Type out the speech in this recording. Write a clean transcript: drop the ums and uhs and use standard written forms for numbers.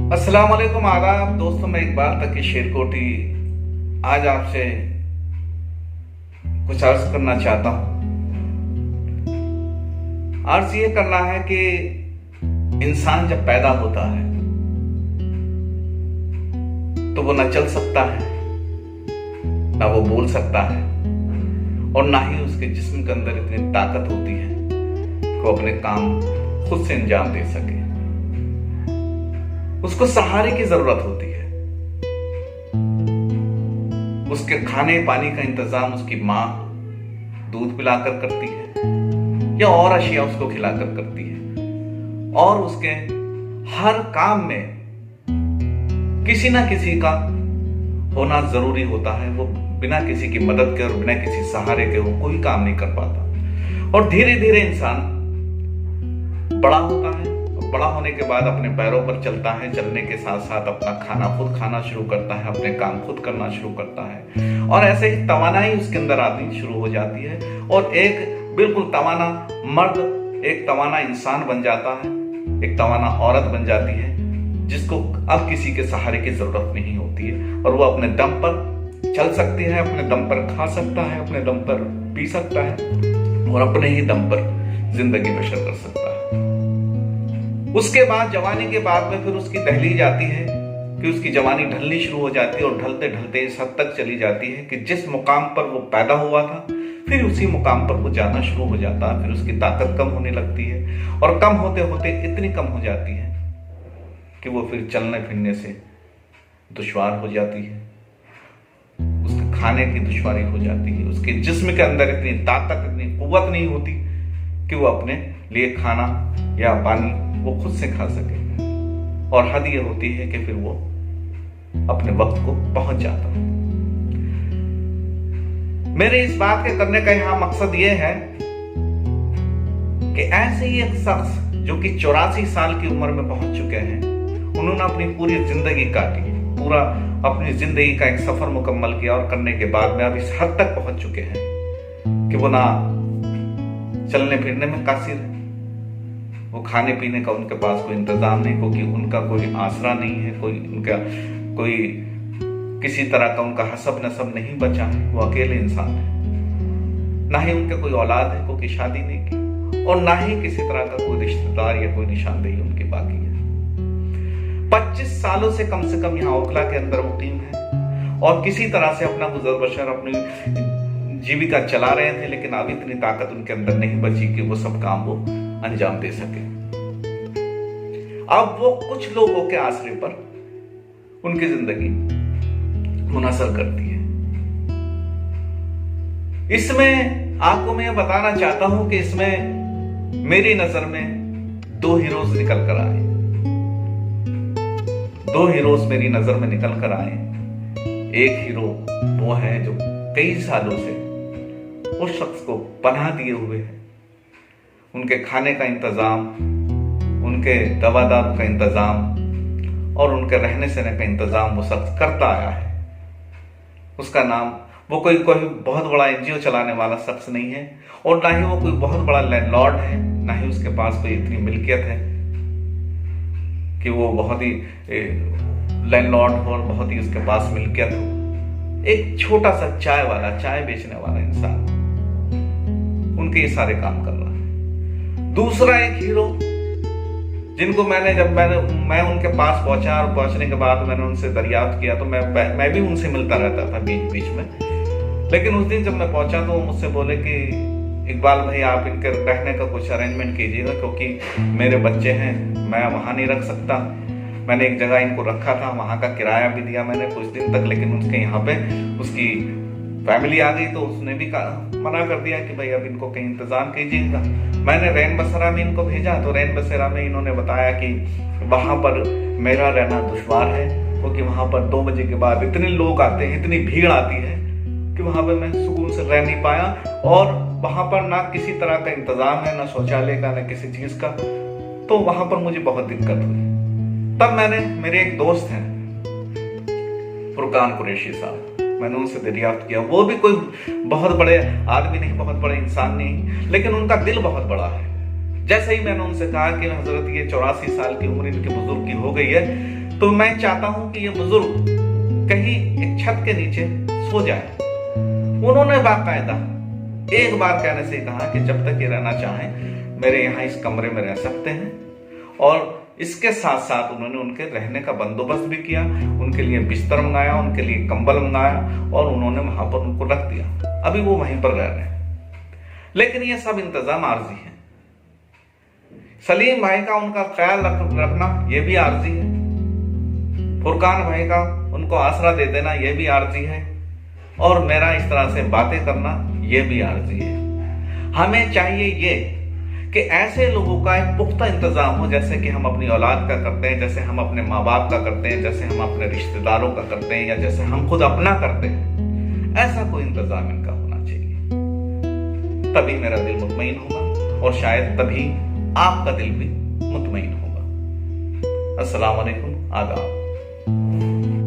अस्सलाम वालेकुम, आदाब दोस्तों। मैं इकबाल तक की शेरकोटी आज आपसे कुछ अर्ज करना चाहता हूं। अर्ज ये करना है कि इंसान जब पैदा होता है तो वो ना चल सकता है, ना वो बोल सकता है, और ना ही उसके जिस्म के अंदर इतनी ताकत होती है कि वो अपने काम खुद से अंजाम दे सके। उसको सहारे की जरूरत होती है। उसके खाने पानी का इंतजाम उसकी माँ दूध पिलाकर करती है या और अशिया उसको खिलाकर करती है, और उसके हर काम में किसी ना किसी का होना जरूरी होता है। वो बिना किसी की मदद के और बिना किसी सहारे के वो कोई काम नहीं कर पाता। और धीरे धीरे इंसान बड़ा होता है, बड़ा होने के बाद अपने पैरों पर चलता है। चलने के साथ साथ अपना खाना खुद खाना शुरू करता है, अपने काम खुद करना शुरू करता है, और ऐसे ही तवानाई उसके अंदर आनी शुरू हो जाती है और एक बिल्कुल तवाना मर्द, एक तवाना इंसान बन जाता है, एक तवाना औरत बन जाती है जिसको अब किसी के सहारे की जरूरत नहीं होती है, और वो अपने दम पर चल सकती है, अपने दम पर खा सकता है, अपने दम पर पी सकता है और अपने ही दम पर जिंदगी बसर कर सकता है। उसके बाद जवानी के बाद में फिर उसकी दहलीज आती है कि उसकी जवानी ढलनी शुरू हो जाती है, और ढलते ढलते इस हद तक चली जाती है कि जिस मुकाम पर वो पैदा हुआ था फिर उसी मुकाम पर वो जाना शुरू हो जाता है। फिर उसकी ताकत कम होने लगती है, और कम होते होते इतनी कम हो जाती है कि वो फिर चलने फिरने से दुश्वार हो जाती है, उसके खाने की दुश्वारी हो जाती है, उसके जिस्म के अंदर इतनी ताकत, इतनी कुव्वत नहीं होती कि वो अपने लिए खाना या पानी वो खुद से खा सके। और हद ये होती है कि फिर वो अपने वक्त को पहुंच जाता है। मेरे इस बात के करने का यहां मकसद ये है कि ऐसे ही एक शख्स जो कि 84 साल की उम्र में पहुंच चुके हैं, उन्होंने अपनी पूरी जिंदगी काटी, पूरा अपनी जिंदगी का एक सफर मुकम्मल किया, और करने के बाद में अब इस हद तक पहुंच चुके हैं कि वो ना चलने फिरने में कासिर है, वो खाने पीने का उनके पास कोई इंतजाम नहीं, क्योंकि उनका कोई आसरा नहीं है, कोई किसी तरह का उनका हसब नसब नहीं बचा है, वो अकेले इंसान है। ना ही उनके कोई औलाद है, कोई शादी नहीं की, और ना ही किसी तरह का कोई रिश्तेदार या कोई निशानदेही उनकी बाकी है। 25 सालों से कम यहाँ ओखला के अंदर वो टीम है, और किसी तरह से अपना गुजर बसर, अपनी जीविका चला रहे थे, लेकिन अब इतनी ताकत उनके अंदर नहीं बची कि वो सब काम वो अंजाम दे सके। अब वो कुछ लोगों के आसरे पर उनकी जिंदगी मुनसर करती है। इसमें आपको मैं बताना चाहता हूं कि इसमें मेरी नजर में 2 हीरोज निकल कर आए। 2 हीरोज मेरी नजर में निकल कर आए। एक हीरो वो है जो कई सालों से उस शख्स को पनाह दिए हुए है, उनके खाने का इंतजाम, उनके दवा दारू का इंतजाम और उनके रहने सहने का इंतजाम वो शख्स करता आया है। उसका नाम, वो कोई बहुत बड़ा एनजीओ चलाने वाला शख्स नहीं है, और ना ही वो कोई बहुत बड़ा लैंडलॉर्ड है, ना ही उसके पास कोई इतनी मिल्कियत है कि वो बहुत ही लैंडलॉर्ड हो और बहुत ही उसके पास मिल्कियत हो। एक छोटा सा चाय बेचने वाला इंसान उनके ये सारे काम कर रहा है। दूसरा एक हीरो जिनको मैं उनके पास पहुंचा, और पहुंचने के बाद मैंने उनसे दरियाफ्त किया, तो मैं भी उनसे मिलता रहता था बीच बीच में। लेकिन उस दिन जब मैं पहुंचा तो वो मुझसे बोले कि इकबाल भाई, आप इनके रहने का कुछ अरेंजमेंट कीजिएगा, क्योंकि मेरे बच्चे हैं, मैं वहां नहीं रख सकता। मैंने एक जगह इनको रखा था, वहां का किराया भी दिया मैंने कुछ दिन तक, लेकिन उसके यहाँ पे उसकी फैमिली आ गई तो उसने भी मना कर दिया कि भाई अब इनको कहीं इंतजाम कीजिएगा। मैंने रैन बसेरा में इनको भेजा, तो रैन बसेरा में इन्होंने बताया कि वहां पर मेरा रहना दुश्वार है, क्योंकि वहां पर 2 बजे के बाद इतने लोग आते हैं, इतनी भीड़ आती है कि वहां पर मैं सुकून से रह नहीं पाया, और वहां पर ना किसी तरह का इंतजाम है, ना शौचालय का, ना किसी चीज का, तो वहां पर मुझे बहुत दिक्कत हुई। तब मेरे एक दोस्त हैं फुरकान कुरैशी साहब, मैंने उनसे दरियाफ्त किया। वो भी कोई बहुत बड़े आदमी नहीं, बहुत बड़े इंसान नहीं, लेकिन उनका दिल बहुत बड़ा है। जैसे ही मैंने उनसे कहा कि हजरत ये 84 साल की उम्र इनकी बुजुर्ग की हो गई है, तो मैं चाहता हूं कि ये बुजुर्ग कहीं एक छत के नीचे सो जाए। उन्होंने बाकायदा एक बार कहने से कहा कि जब तक ये रहना चाहें मेरे यहाँ इस कमरे में रह सकते हैं, और इसके साथ साथ उन्होंने उनके रहने का बंदोबस्त भी किया, उनके लिए बिस्तर मंगाया, उनके लिए कंबल मंगाया, और उन्होंने वहां पर उनको रख दिया। अभी वो वहीं पर रह रहे हैं। लेकिन ये सब इंतजाम आर्जी है। सलीम भाई का उनका ख्याल रखना ये भी आर्जी है। फुरकान भाई का उनको आसरा दे देना ये भी आर्जी है, और मेरा इस तरह से बातें करना ये भी आर्जी है। हमें चाहिए ये कि ऐसे लोगों का एक पुख्ता इंतजाम हो, जैसे कि हम अपनी औलाद का करते हैं, जैसे हम अपने माँ बाप का करते हैं, जैसे हम अपने रिश्तेदारों का करते हैं, या जैसे हम खुद अपना करते हैं। ऐसा कोई इंतजाम इनका होना चाहिए। तभी मेरा दिल मुतमईन होगा, और शायद तभी आपका दिल भी मुतमईन होगा। अस्सलाम वालेकुम, आदाब।